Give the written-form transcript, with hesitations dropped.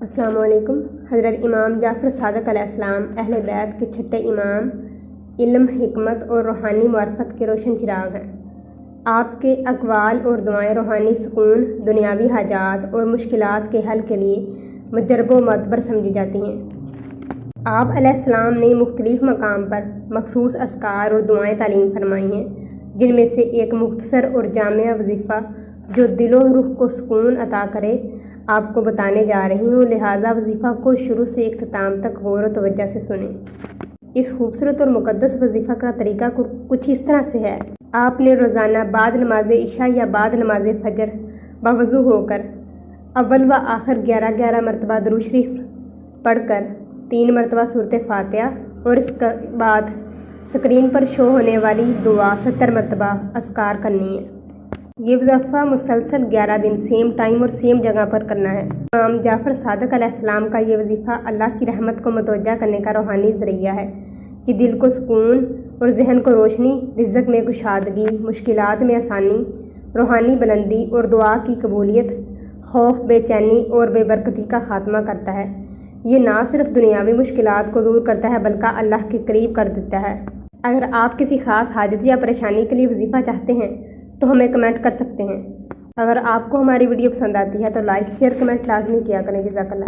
السلام علیکم۔ حضرت امام جعفر صادق علیہ السلام اہل بیت کے چھٹے امام، علم، حکمت اور روحانی معرفت کے روشن چراغ ہیں۔ آپ کے اقوال اور دعائیں روحانی سکون، دنیاوی حاجات اور مشکلات کے حل کے لیے مجرب و معتبر سمجھی جاتی ہیں۔ آپ علیہ السلام نے مختلف مقام پر مخصوص اذکار اور دعائیں تعلیم فرمائی ہیں، جن میں سے ایک مختصر اور جامع وظیفہ جو دل و روح کو سکون عطا کرے آپ کو بتانے جا رہی ہوں، لہٰذا وظیفہ کو شروع سے اختتام تک غور و توجہ سے سنیں۔ اس خوبصورت اور مقدس وظیفہ کا طریقہ کچھ اس طرح سے ہے۔ آپ نے روزانہ بعد نماز عشاء یا بعد نماز فجر باوضو ہو کر اول و آخر 11 مرتبہ درود شریف پڑھ کر 3 مرتبہ سورۃ فاتحہ اور اس کے بعد اسکرین پر شو ہونے والی دعا 70 مرتبہ اذکار کرنی ہے۔ یہ وظیفہ مسلسل 11 دن سیم ٹائم اور سیم جگہ پر کرنا ہے۔ امام جعفر صادق علیہ السلام کا یہ وظیفہ اللہ کی رحمت کو متوجہ کرنے کا روحانی ذریعہ ہے کہ دل کو سکون اور ذہن کو روشنی، رزق میں کشادگی، مشکلات میں آسانی، روحانی بلندی اور دعا کی قبولیت، خوف، بے چینی اور بے برکتی کا خاتمہ کرتا ہے۔ یہ نہ صرف دنیاوی مشکلات کو دور کرتا ہے بلکہ اللہ کے قریب کر دیتا ہے۔ اگر آپ کسی خاص حاجت یا پریشانی کے لیے وظیفہ چاہتے ہیں تو ہمیں کمنٹ کر سکتے ہیں۔ اگر آپ کو ہماری ویڈیو پسند آتی ہے تو لائک، شیئر، کمنٹ لازمی کیا کریں۔ جزاک اللہ۔